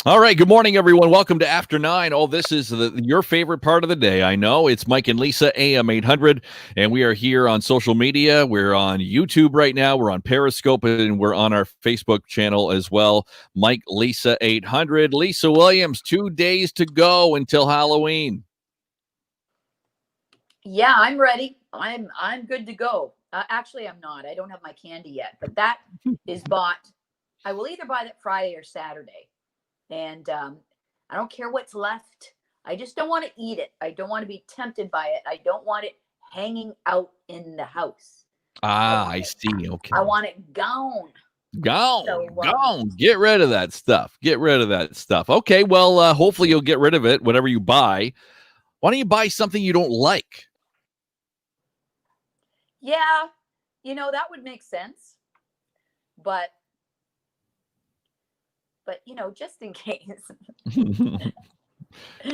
All right. Good morning, everyone. Welcome to After 9. Oh, this is your favorite part of the day. I know it's Mike and Lisa AM800, and we are here on social media. We're on YouTube right now. We're on Periscope, and we're on our Facebook channel as well. Mike Lisa 800. Lisa Williams, 2 days to go until Halloween. Yeah, I'm ready. I'm good to go. Actually, I'm not. I don't have my candy yet, but that is bought. I will either buy that Friday or Saturday, and I don't care what's left. I just don't want to eat it. I don't want to be tempted by it. I don't want it hanging out in the house. I see. Okay. I want it gone. Gone. Get rid of that stuff. Get rid of that stuff. Okay. Well, hopefully you'll get rid of it, whatever you buy. Why don't you buy something you don't like? Yeah, that would make sense. But just in case.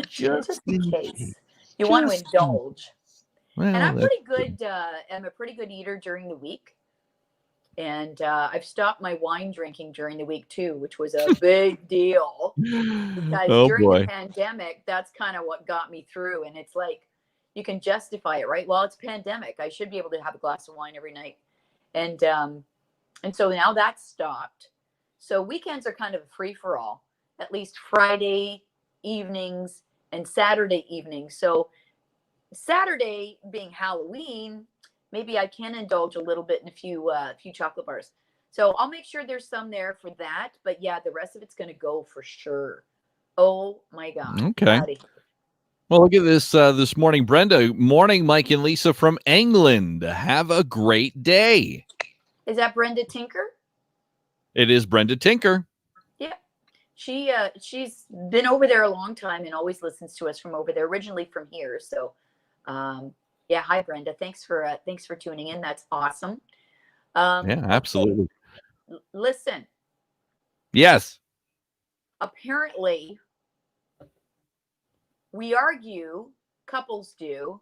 just in case. You want to indulge. Well, and I'm pretty good. I'm a pretty good eater during the week. And I've stopped my wine drinking during the week too, which was a big deal. Because during the pandemic, that's kind of what got me through. And it's like, you can justify it, right? Well, it's pandemic. I should be able to have a glass of wine every night. And so now that's stopped. So weekends are kind of free for all, at least Friday evenings and Saturday evenings. So Saturday being Halloween, maybe I can indulge a little bit in a few chocolate bars. So I'll make sure there's some there for that. But yeah, the rest of it's going to go for sure. Oh my God. Okay. Well, look at this this morning, Brenda. Morning, Mike and Lisa from England. Have a great day. Is that Brenda Tinker? It is Brenda Tinker. Yeah. She's been over there a long time and always listens to us from over there, originally from here. So yeah, hi Brenda. Thanks for tuning in. That's awesome. Yeah, absolutely. Listen. Yes. Apparently, we argue, couples do,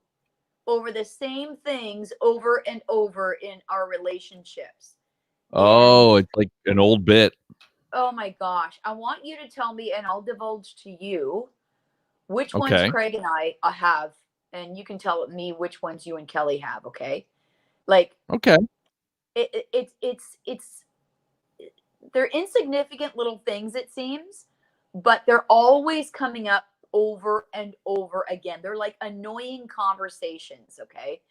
over the same things over and over in our relationships. Oh, it's like an old bit. Oh my gosh. I want you to tell me, and I'll divulge to you which ones Craig and I have, and you can tell me which ones you and Kelly have, okay? Like, okay. It's they're insignificant little things, it seems, but they're always coming up over and over again. They're like annoying conversations, okay?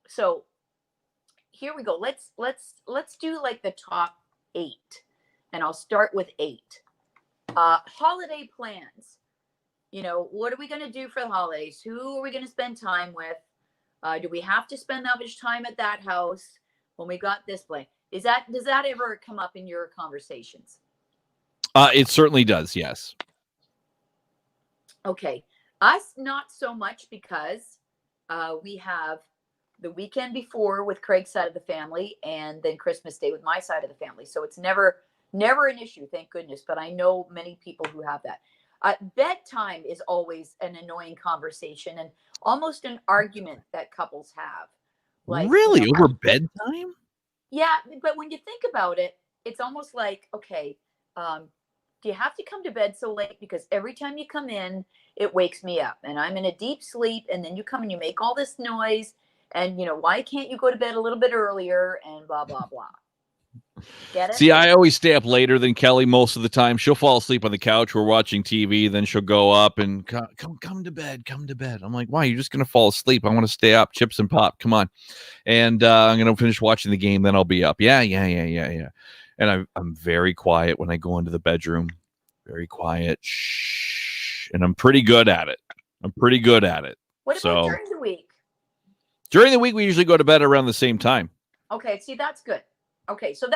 So here we go. Let's do like the top 8, and I'll start with 8. Holiday plans. What are we going to do for the holidays? Who are we going to spend time with? Do we have to spend that much time at that house when we got this plan? Does that ever come up in your conversations? It certainly does. Yes. Okay. Us, not so much, because we have the weekend before with Craig's side of the family, and then Christmas Day with my side of the family. So it's never an issue, thank goodness. But I know many people who have that. Bedtime is always an annoying conversation and almost an argument that couples have. Like, really? Over bedtime? Yeah, but when you think about it, it's almost like, okay, do you have to come to bed so late? Because every time you come in, it wakes me up, and I'm in a deep sleep, and then you come and you make all this noise, and why can't you go to bed a little bit earlier, and blah blah blah. Get it? See, I always stay up later than Kelly most of the time. She'll fall asleep on the couch. We're watching TV. Then she'll go up and come to bed. Come to bed. I'm like, why? You're just going to fall asleep. I want to stay up. Chips and pop. Come on. And I'm going to finish watching the game. Then I'll be up. Yeah. And I'm very quiet when I go into the bedroom. Very quiet. Shh. And I'm pretty good at it. What about during the week? During the week, we usually go to bed around the same time. Okay. See, that's good. Okay, so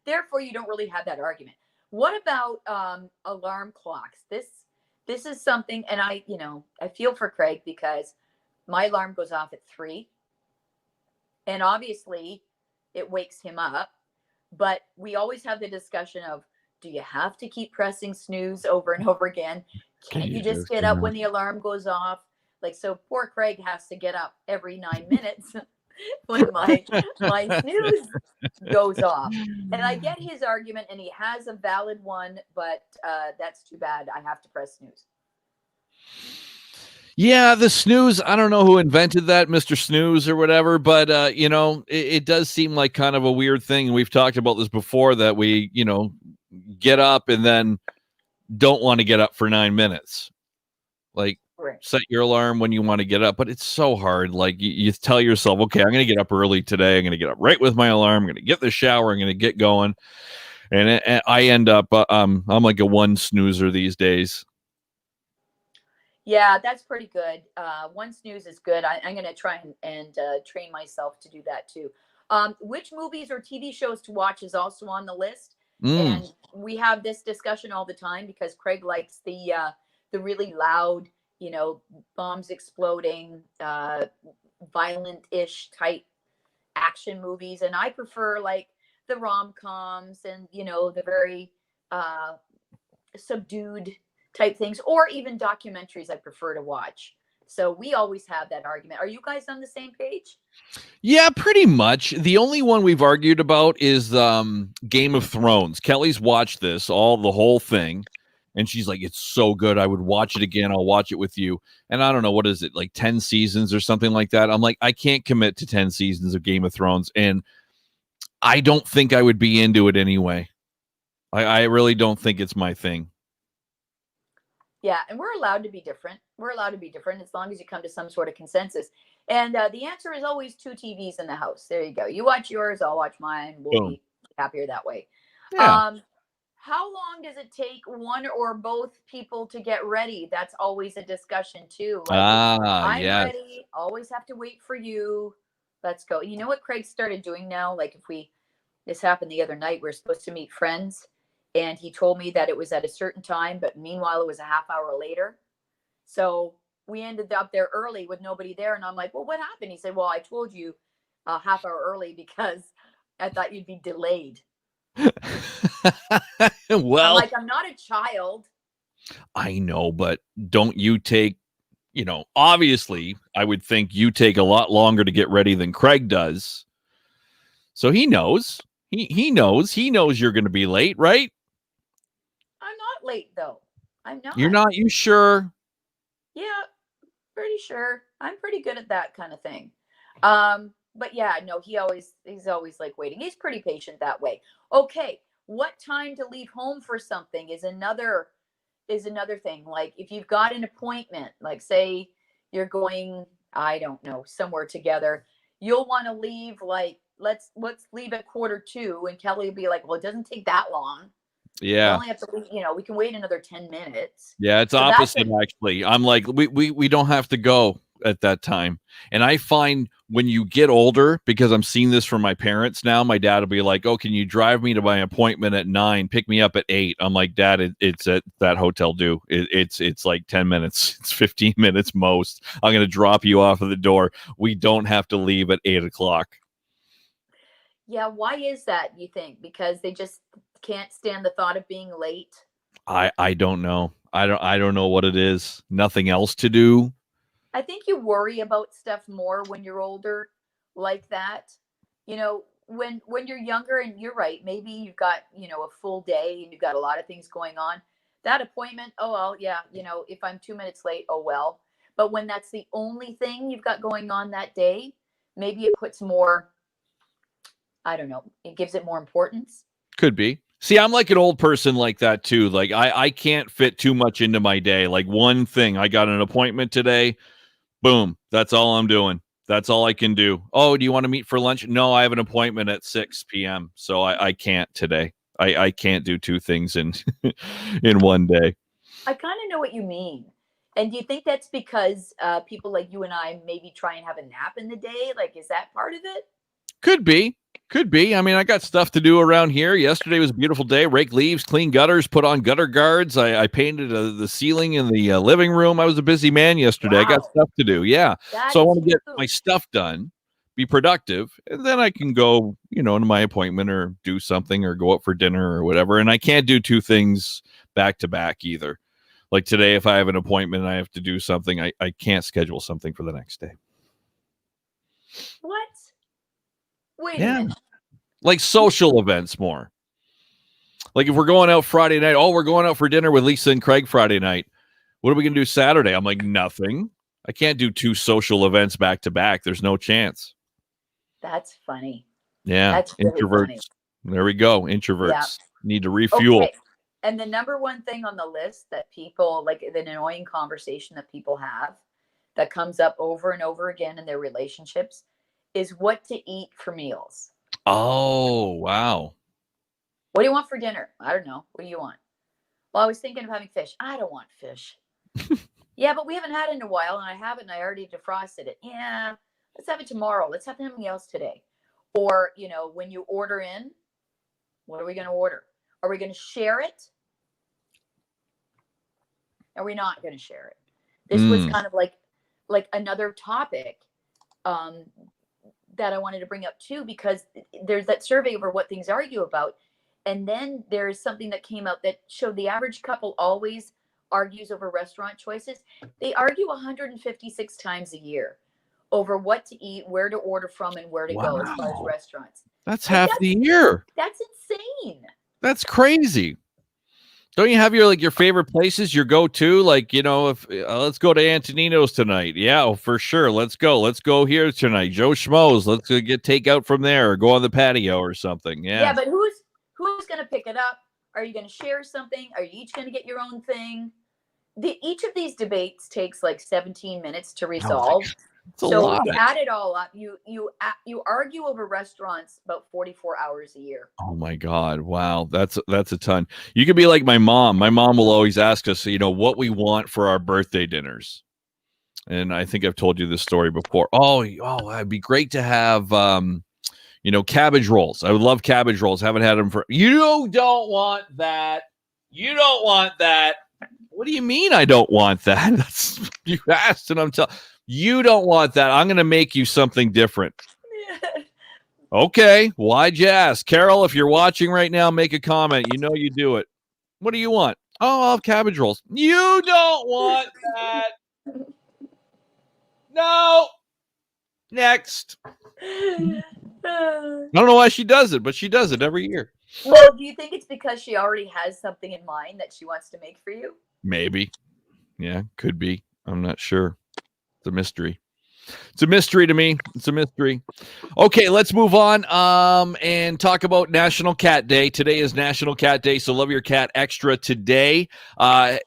therefore you don't really have that argument. What about alarm clocks? This is something, and I feel for Craig, because my alarm goes off at 3, and obviously it wakes him up. But we always have the discussion of, do you have to keep pressing snooze over and over again? Can't you just get up when the alarm goes off? Like, so poor Craig has to get up every 9 minutes when my snooze goes off. And I get his argument, and he has a valid one, but that's too bad. I have to press snooze. Yeah, the snooze. I don't know who invented that, Mr. Snooze or whatever, but it does seem like kind of a weird thing. And we've talked about this before, that we, get up and then don't want to get up for 9 minutes. Like, right. Set your alarm when you want to get up, but it's so hard. Like, you tell yourself, okay, I'm going to get up early today. I'm going to get up right with my alarm. I'm going to get the shower. I'm going to get going. And I end up, I'm like a one snoozer these days. Yeah, that's pretty good. One snooze is good. I'm going to try and train myself to do that too. Which movies or TV shows to watch is also on the list. And we have this discussion all the time because Craig likes the really loud, bombs exploding, violent-ish type action movies. And I prefer like the rom-coms and, the very subdued type things, or even documentaries I prefer to watch. So we always have that argument. Are you guys on the same page? Yeah, pretty much. The only one we've argued about is Game of Thrones. Kelly's watched the whole thing, and she's like, it's so good. I would watch it again. I'll watch it with you. And I don't know, what is it, like 10 seasons or something like that? I'm like, I can't commit to 10 seasons of Game of Thrones, and I don't think I would be into it anyway. I really don't think it's my thing. Yeah, and we're allowed to be different. We're allowed to be different as long as you come to some sort of consensus. And the answer is always 2 TVs in the house. There you go. You watch yours, I'll watch mine. We'll be happier that way. Yeah. How long does it take one or both people to get ready? That's always a discussion too. Like, I'm ready. Always have to wait for you. Let's go. You know what Craig started doing now? Like, this happened the other night. We're supposed to meet friends. And he told me that it was at a certain time, but meanwhile, it was a half hour later. So we ended up there early with nobody there. And I'm like, well, what happened? He said, well, I told you a half hour early because I thought you'd be delayed. Well, I'm like, I'm not a child. I know, but don't you take, obviously, I would think you take a lot longer to get ready than Craig does. So he knows. He knows you're going to be late, right? I'm not late, though. I'm not. You're not? You sure? Yeah, pretty sure. I'm pretty good at that kind of thing. But yeah, no, he's always like waiting. He's pretty patient that way. Okay, what time to leave home for something is another thing. Like if you've got an appointment, like say you're going, I don't know, somewhere together, you'll want to leave like let's leave at 1:45, and Kelly will be like, well, it doesn't take that long. Yeah. We only have to leave, we can wait another 10 minutes. Yeah, it's opposite actually. I'm like, we don't have to go at that time. And I find when you get older, because I'm seeing this from my parents now, my dad will be like, oh, can you drive me to my appointment at 9, pick me up at 8? I'm like, Dad, it's at that hotel due. It's like 10 minutes. It's 15 minutes most. I'm going to drop you off at the door. We don't have to leave at 8 o'clock. Yeah, why is that, you think? Because they just can't stand the thought of being late? I don't know. I don't know what it is. Nothing else to do. I think you worry about stuff more when you're older like that. When you're younger, and you're right, maybe you've got, a full day and you've got a lot of things going on. That appointment, oh well, yeah, if I'm 2 minutes late, oh well. But when that's the only thing you've got going on that day, maybe it puts more, I don't know, it gives it more importance. Could be. See, I'm like an old person like that too. Like I can't fit too much into my day. Like one thing, I got an appointment today. Boom. That's all I'm doing. That's all I can do. Oh, do you want to meet for lunch? No, I have an appointment at 6 p.m. So I can't today. I can't do 2 things in in one day. I kind of know what you mean. And do you think that's because people like you and I maybe try and have a nap in the day? Like, is that part of it? Could be. Could be. I mean, I got stuff to do around here. Yesterday was a beautiful day. Rake leaves, clean gutters, put on gutter guards. I painted the ceiling in the living room. I was a busy man yesterday. Wow. I got stuff to do. Yeah. So I want to get my stuff done, be productive, and then I can go, to my appointment or do something or go out for dinner or whatever. And I can't do 2 things back to back either. Like today, if I have an appointment and I have to do something, I can't schedule something for the next day. What? Wait a minute. Like social events more. Like if we're going out Friday night, we're going out for dinner with Lisa and Craig Friday night. What are we going to do Saturday? I'm like, nothing. I can't do 2 social events back to back. There's no chance. That's funny. Yeah. That's really introverts. Funny. There we go. Introverts need to refuel. Okay. And the number one thing on the list that people, like the annoying conversation that people have that comes up over and over again in their relationships, is what to eat for meals. Oh, wow. What do you want for dinner? I don't know. What do you want? Well, I was thinking of having fish. I don't want fish. Yeah, but we haven't had it in a while, and I have it, and I already defrosted it. Yeah, let's have it tomorrow. Let's have something else today. Or, when you order in, what are we going to order? Are we going to share it? Are we not going to share it? This was kind of like another topic that I wanted to bring up too, because there's that survey over what things argue about. And then there's something that came out that showed the average couple always argues over restaurant choices. They argue 156 times a year over what to eat, where to order from, and where to go as far as restaurants. That's half the year. That's insane. That's crazy. Don't you have your favorite places, your go-to? Like, if let's go to Antonino's tonight. Yeah, for sure. Let's go. Let's go here tonight. Joe Schmo's. Let's get takeout from there or go on the patio or something. Yeah. Yeah, but who's going to pick it up? Are you going to share something? Are you each going to get your own thing? Each of these debates takes like 17 minutes to resolve. So you add it all up. You argue over restaurants about 44 hours a year. Oh my God! Wow, that's a ton. You could be like my mom. My mom will always ask us, what we want for our birthday dinners. And I think I've told you this story before. Oh, it'd be great to have, cabbage rolls. I would love cabbage rolls. Haven't had them for. You don't want that. You don't want that. What do you mean I don't want that? That's you asked, and I'm telling. You don't want that. I'm going to make you something different. Okay. Why'd you ask? Carol, if you're watching right now, make a comment. You do it. What do you want? Oh, I'll have cabbage rolls. You don't want that. No. Next. I don't know why she does it, but she does it every year. Well, do you think it's because she already has something in mind that she wants to make for you? Maybe. Yeah, could be. I'm not sure. It's a mystery. It's a mystery to me. It's a mystery. Okay, let's move on and talk about National Cat Day. Today is National Cat Day, so love your cat extra today.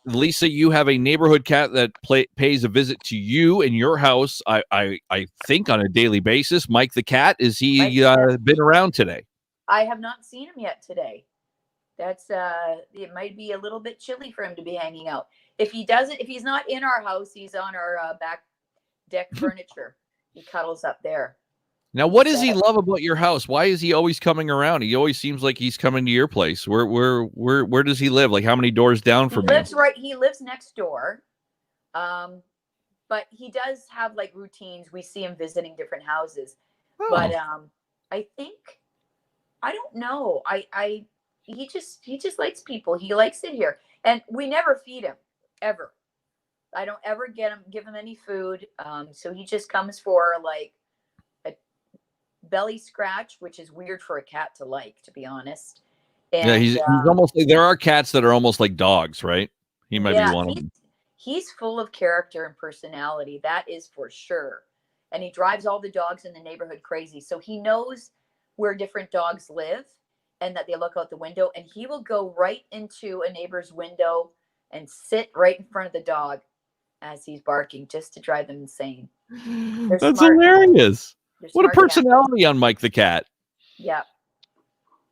Lisa, you have a neighborhood cat that pays a visit to you in your house, I think, on a daily basis. Mike the cat, is he been around today? I have not seen him yet today. That's it might be a little bit chilly for him to be hanging out. If he's not in our house, he's on our back deck furniture. He cuddles up there. Now, what does he love about your house? Why is he always coming around? He always seems like he's coming to your place. Where does he live? Like how many doors down from you? He lives next door. But he does have like routines. We see him visiting different houses. Oh. But I think I don't know. He just likes people. He likes it here. And we never feed him ever. I don't ever give him any food. So he just comes for like a belly scratch, which is weird for a cat to like, to be honest. And, yeah, he's almost like, there are cats that are almost like dogs, right? He might be one of them. He's full of character and personality. That is for sure. And he drives all the dogs in the neighborhood crazy. So he knows where different dogs live and that they look out the window. And he will go right into a neighbor's window and sit right in front of the dog as he's barking, just to drive them insane. That's hilarious. What a personality on Mike the cat. Yeah.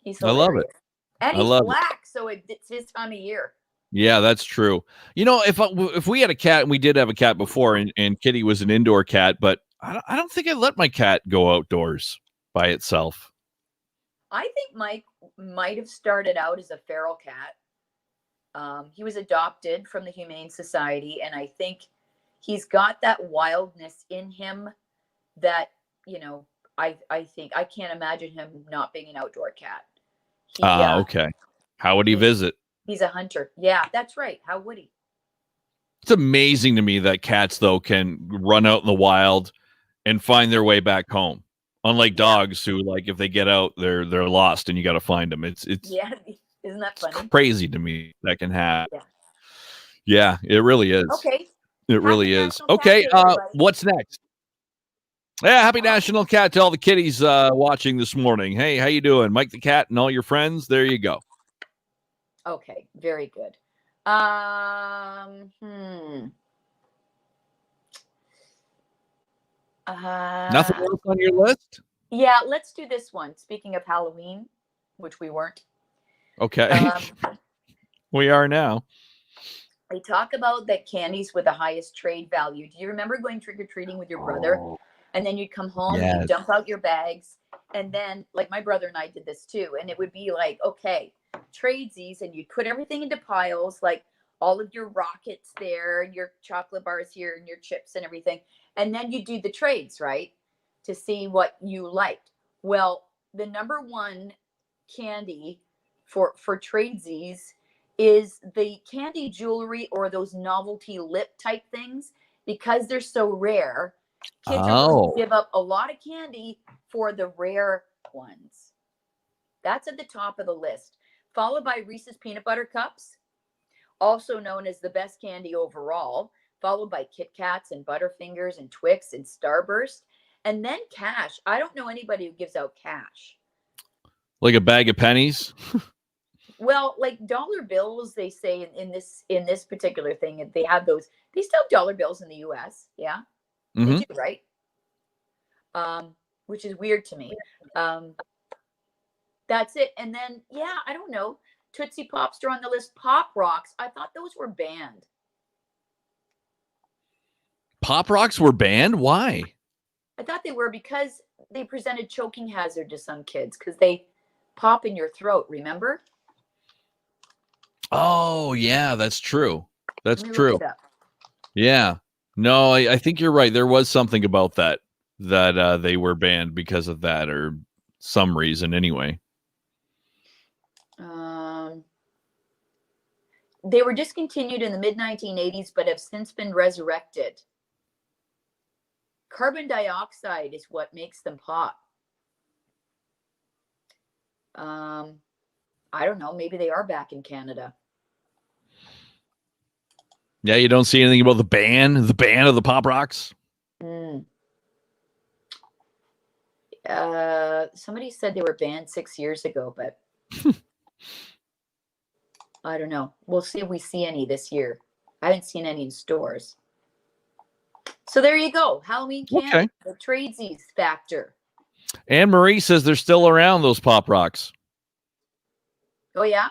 He's hilarious. I love it. And he's black, so it's his time of year. Yeah, that's true. If we had a cat, and we did have a cat before, and Kitty was an indoor cat, but I don't think I'd let my cat go outdoors by itself. I think Mike might have started out as a feral cat. He was adopted from the Humane Society, and I think he's got that wildness in him that, I think I can't imagine him not being an outdoor cat. Okay. How would he visit? He's a hunter. Yeah, that's right. How would he? It's amazing to me that cats, though, can run out in the wild and find their way back home. Unlike dogs who, like, if they get out, they're lost and you got to find them. It's Yeah, isn't that funny? crazy to me that can happen. Yeah. Yeah, it really is. Okay. It really is. National Cat Okay, Day, everybody. what's next? Yeah, happy National Cat to all the kitties watching this morning. Hey, how you doing? Mike the Cat and all your friends. There you go. Okay, very good. Nothing else on your list? Yeah, let's do this one. Speaking of Halloween, which we weren't. Okay. We are now. They talk about that candies with the highest trade value. Do you remember going trick-or-treating with your brother? And then you'd come home and you'd dump out your bags. And then, like, my brother and I did this too. And it would be like, okay, tradesies. And you'd put everything into piles, like all of your rockets there, and your chocolate bars here, and your chips and everything. And then you do the trades, right? To see what you liked. Well, the number one candy for tradesies is the candy jewelry or those novelty lip type things, because they're so rare. Kids are going to give up a lot of candy for the rare ones. That's at the top of the list, followed by Reese's Peanut Butter Cups, also known as the best candy overall, followed by Kit Kats and Butterfingers and Twix and Starburst, and then cash. I don't know anybody who gives out cash. Like a bag of pennies? Well, like dollar bills, they say in this particular thing, they have those. They still have dollar bills in the U.S. Yeah, they do, right? Which is weird to me. That's it. And then, yeah, I don't know. Tootsie Pops are on the list. Pop Rocks, I thought those were banned. Pop Rocks were banned? Why? I thought they were because they presented choking hazard to some kids because they pop in your throat. Remember? Oh, yeah, that's true. That's true. Yeah. No, I think you're right. There was something about that they were banned because of that, or some reason anyway. They were discontinued in the mid-1980s, but have since been resurrected. Carbon dioxide is what makes them pop. I don't know. Maybe they are back in Canada. Yeah, you don't see anything about the ban of the Pop Rocks? Somebody said they were banned 6 years ago, but I don't know. We'll see if we see any this year. I haven't seen any in stores. So there you go. Halloween candy, the tradesies factor. Anne Marie says they're still around, those Pop Rocks. Oh, yeah?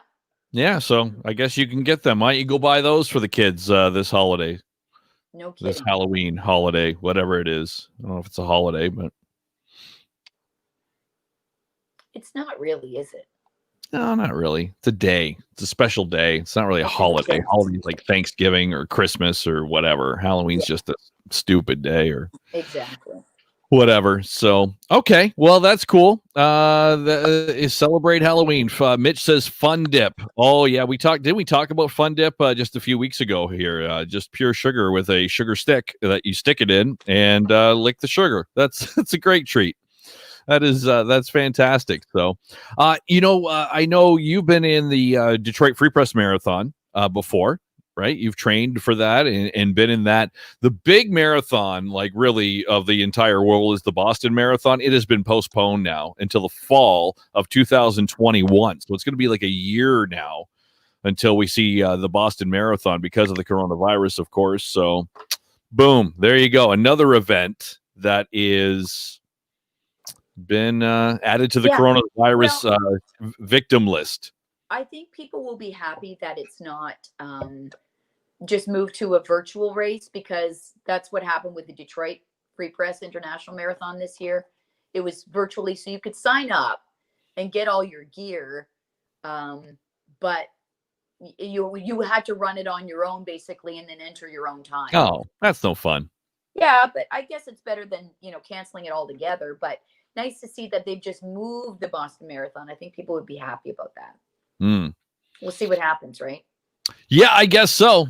Yeah, so I guess you can get them. Why don't you go buy those for the kids this holiday? No kidding. This Halloween holiday, whatever it is. I don't know if it's a holiday, but it's not really, is it? No, not really. It's a day. It's a special day. It's not really a holiday. Holiday's like Thanksgiving or Christmas or whatever. Halloween's just a stupid day or whatever. So, okay. Well, that's cool. Celebrate Halloween. Mitch says Fun Dip. Oh, yeah. Did we talk about Fun Dip just a few weeks ago here? Just pure sugar with a sugar stick that you stick it in and lick the sugar. That's a great treat. That's fantastic. So, I know you've been in the Detroit Free Press Marathon before, right? You've trained for that and been in that. The big marathon, like really of the entire world, is the Boston Marathon. It has been postponed now until the fall of 2021. So it's going to be like a year now until we see the Boston Marathon because of the coronavirus, of course. So, boom, there you go. Another event that is been added to the coronavirus victim list. I think people will be happy that it's not just moved to a virtual race, because that's what happened with the Detroit Free Press International Marathon this year. It was virtually, so you could sign up and get all your gear, but you had to run it on your own basically and then enter your own time. Oh, that's no fun. Yeah, but I guess it's better than canceling it altogether. But nice to see that they've just moved the Boston Marathon. I think people would be happy about that. We'll see what happens, right? Yeah, I guess so.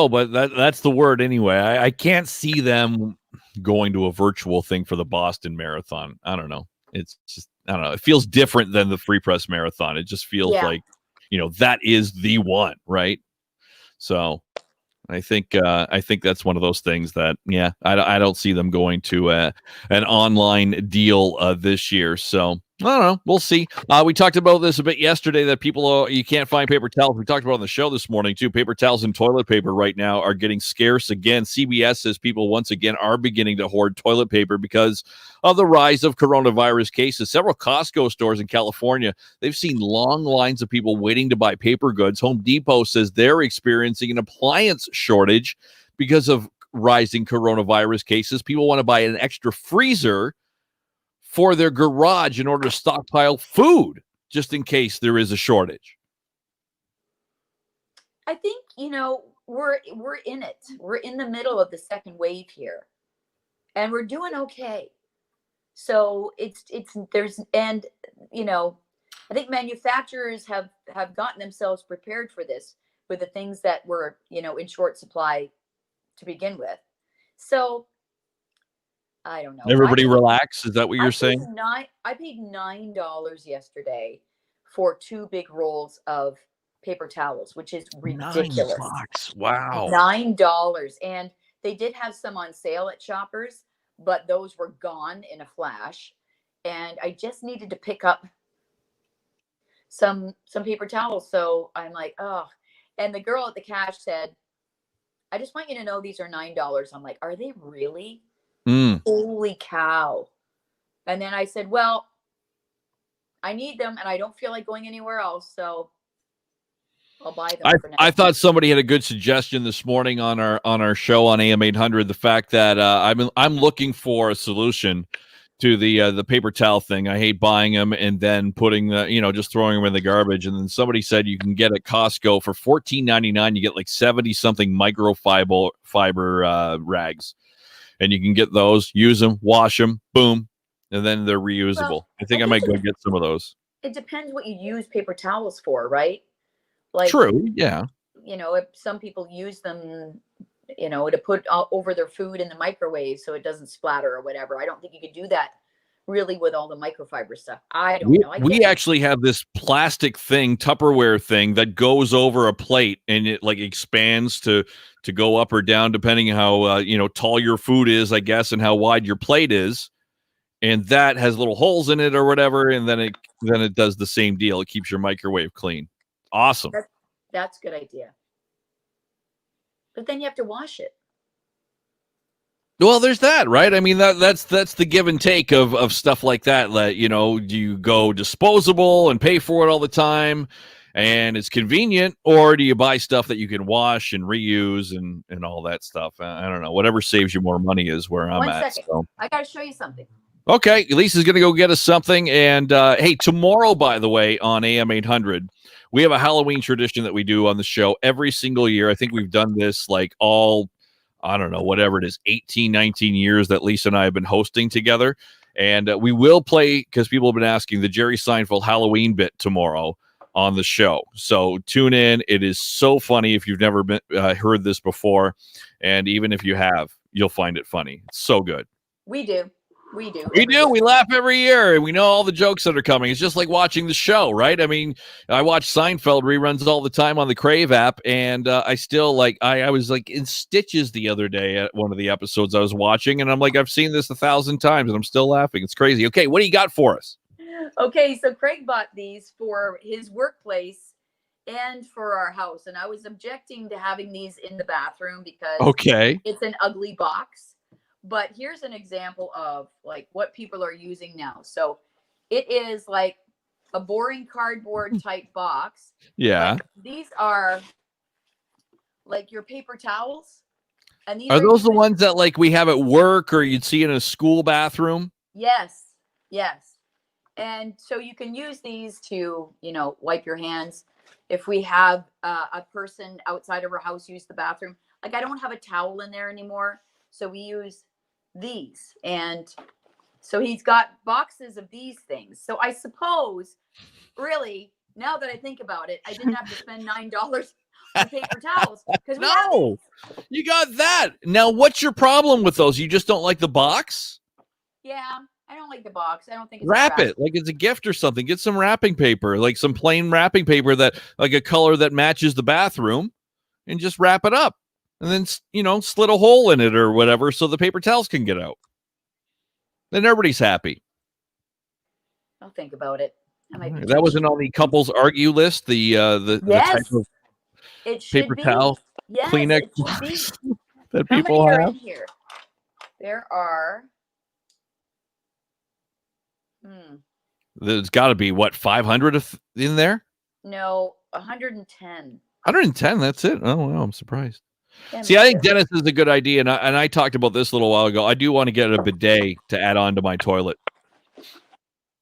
But that's the word anyway. I can't see them going to a virtual thing for the Boston Marathon. I don't know. It's just, I don't know. It feels different than the Free Press Marathon. It just feels like, that is the one, right? So I think that's one of those things that, I don't see them going to an online deal this year. So I don't know. We'll see. We talked about this a bit yesterday, that people, you can't find paper towels. We talked about it on the show this morning too. Paper towels and toilet paper right now are getting scarce again. CBS says people once again are beginning to hoard toilet paper because of the rise of coronavirus cases. Several Costco stores in California, they've seen long lines of people waiting to buy paper goods. Home Depot says they're experiencing an appliance shortage because of rising coronavirus cases. People want to buy an extra freezer for their garage in order to stockpile food, just in case there is a shortage. I think, we're in it. We're in the middle of the second wave here, and we're doing okay. So I think manufacturers have gotten themselves prepared for this with the things that were, in short supply to begin with. So I don't know. Everybody relax. Is that what you're saying? I paid $9 yesterday for 2 big rolls of paper towels, which is ridiculous. $9. Wow. $9. And they did have some on sale at Shoppers, but those were gone in a flash. And I just needed to pick up some paper towels. So I'm like, oh. And the girl at the cash said, I just want you to know these are $9. I'm like, are they really? Holy cow. And then I said, well, I need them and I don't feel like going anywhere else, so I'll buy them for now. I thought somebody had a good suggestion this morning on our show on AM800, the fact that I'm looking for a solution to the paper towel thing. I hate buying them and then putting just throwing them in the garbage. And then somebody said you can get at Costco for $14.99. You get like 70 something microfiber rags. And you can get those, use them, wash them, boom, and then they're reusable. Well, I think I might go get some of those. It depends what you use paper towels for, right? Like, true, yeah. If some people use them, to put over their food in the microwave so it doesn't splatter or whatever. I don't think you could do that really with all the microfiber stuff. I don't know. We actually have this plastic thing, Tupperware thing, that goes over a plate and it like expands to go up or down depending how tall your food is, I guess, and how wide your plate is. And that has little holes in it or whatever, and then it does the same deal. It keeps your microwave clean. Awesome. That's a good idea. But then you have to wash it. Well, there's that, right? I mean, that's the give and take of stuff like that. Do you go disposable and pay for it all the time and it's convenient, or do you buy stuff that you can wash and reuse and all that stuff? I don't know. Whatever saves you more money is where I'm at. So. I got to show you something. Okay, Lisa's going to go get us something. And hey, tomorrow, by the way, on AM800, we have a Halloween tradition that we do on the show every single year. I think we've done this like I don't know, whatever it is, 18, 19 years that Lisa and I have been hosting together. And we will play, because people have been asking, the Jerry Seinfeld Halloween bit tomorrow on the show. So tune in. It is so funny if you've never heard this before. And even if you have, you'll find it funny. It's so good. We do. We laugh every year, and we know all the jokes that are coming. It's just like watching the show, right? I mean, I watch Seinfeld reruns all the time on the Crave app, and I still I was like in stitches the other day at one of the episodes I was watching, and I'm like, I've seen this 1,000 times, and I'm still laughing. It's crazy. Okay, what do you got for us? Okay, so Craig bought these for his workplace and for our house, and I was objecting to having these in the bathroom because it's an ugly box. But here's an example of like what people are using now. So it is like a boring cardboard type box. Yeah. These are like your paper towels. And these are those the ones that like we have at work or you'd see in a school bathroom? Yes. And so you can use these to, wipe your hands. If we have a person outside of our house use the bathroom, like I don't have a towel in there anymore. So we use these. And so he's got boxes of these things. So I suppose, really, now that I think about it, I didn't have to spend $9 and paper towels. Because no, you got that. Now, what's your problem with those? You just don't like the box? Yeah, I don't like the box. I don't think it's Wrap it like it's a gift or something. Get some wrapping paper, like some plain wrapping paper that, like a color that matches the bathroom, and just wrap it up. And then, slit a hole in it or whatever so the paper towels can get out. Then everybody's happy. I'll think about it. That wasn't on the couples argue list. The type of paper towel, Kleenex box that people have. In here? There are. There's got to be 500 in there. No, 110. 110. That's it. Oh wow, I'm surprised. See, I think Dennis is a good idea, and I talked about this a little while ago. I do want to get a bidet to add on to my toilet.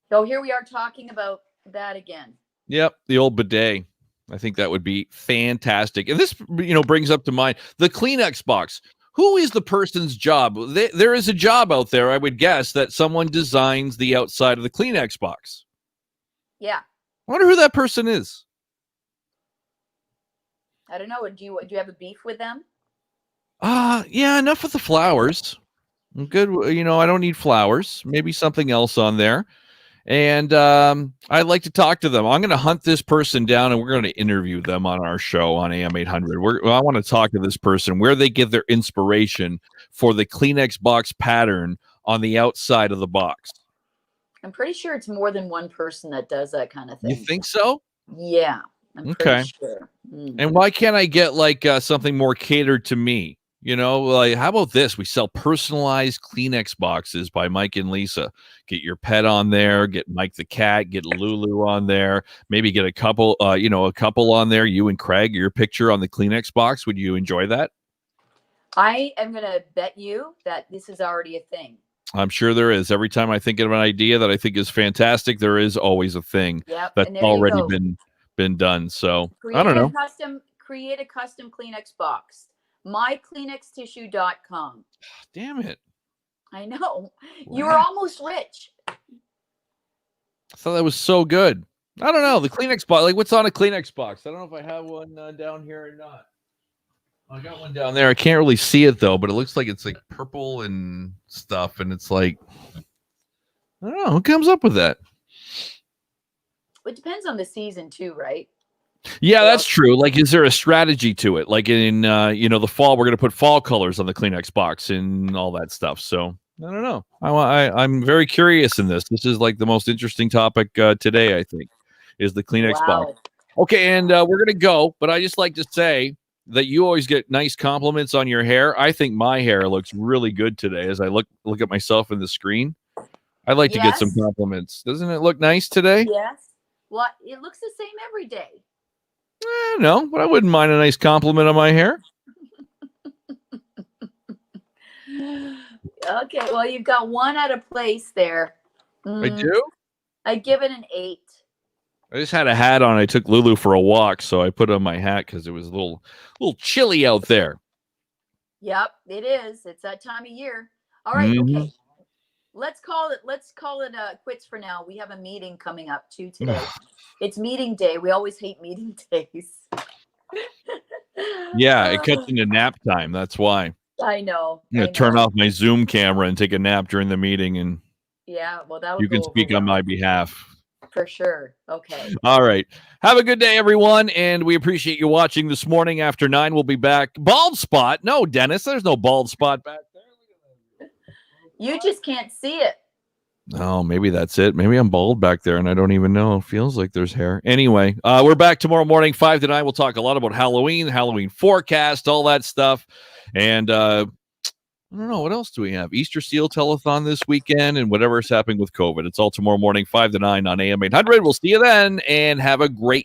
So here we are talking about that again. Yep, the old bidet. I think that would be fantastic. And this, brings up to mind the Kleenex box. Who is the person's job? There is a job out there, I would guess, that someone designs the outside of the Kleenex box. Yeah. I wonder who that person is. I don't know. Do you have a beef with them? Yeah, enough with the flowers. I'm good. I don't need flowers. Maybe something else on there. And I'd like to talk to them. I'm going to hunt this person down, and we're going to interview them on our show on AM800. I want to talk to this person, where they get their inspiration for the Kleenex box pattern on the outside of the box. I'm pretty sure it's more than one person that does that kind of thing. You think so? Yeah, I'm pretty sure. And why can't I get something more catered to me? How about this? We sell personalized Kleenex boxes by Mike and Lisa. Get your pet on there. Get Mike the cat. Get Lulu on there. Maybe get a couple on there. You and Craig, your picture on the Kleenex box. Would you enjoy that? I am going to bet you that this is already a thing. I'm sure there is. Every time I think of an idea that I think is fantastic, there is always a thing that's already been done. So I don't know. Create a custom Kleenex box. MyKleenexTissue.com. Damn it. I know. You were almost rich. I thought that was so good. I don't know. The Kleenex box. What's on a Kleenex box? I don't know if I have one down here or not. I got one down there. I can't really see it, though, but it looks like it's purple and stuff. And it's I don't know. Who comes up with that? It depends on the season, too, right? Yeah, that's true. Is there a strategy to it? In the fall, we're going to put fall colors on the Kleenex box and all that stuff. So I don't know. I'm very curious in this. This is the most interesting topic today, I think, is the Kleenex box. Okay, and we're going to go, but I just like to say that you always get nice compliments on your hair. I think my hair looks really good today as I look at myself in the screen. I like to get some compliments. Doesn't it look nice today? Yes. Well, it looks the same every day. No, but I wouldn't mind a nice compliment on my hair. Okay, well, you've got one out of place there. I do? I give it an 8. I just had a hat on. I took Lulu for a walk, so I put on my hat because it was a little chilly out there. Yep, it is. It's that time of year. All right, okay. Let's call it quits for now. We have a meeting coming up too today. It's meeting day. We always hate meeting days. Yeah, it cuts into nap time. That's why. I know. I'm going to turn off my Zoom camera and take a nap during the meeting, and you can speak on my behalf. For sure. Okay. All right. Have a good day, everyone, and we appreciate you watching this morning. After 9, we'll be back. Bald spot? No, Dennis, there's no bald spot back there. You just can't see it. Oh, maybe that's it. Maybe I'm bald back there and I don't even know. It feels like there's hair. Anyway, we're back tomorrow morning, 5 to 9. We'll talk a lot about Halloween forecast, all that stuff. And I don't know. What else do we have? Easter Seal Telethon this weekend and whatever's happening with COVID. It's all tomorrow morning, 5 to 9 on AM800. We'll see you then and have a great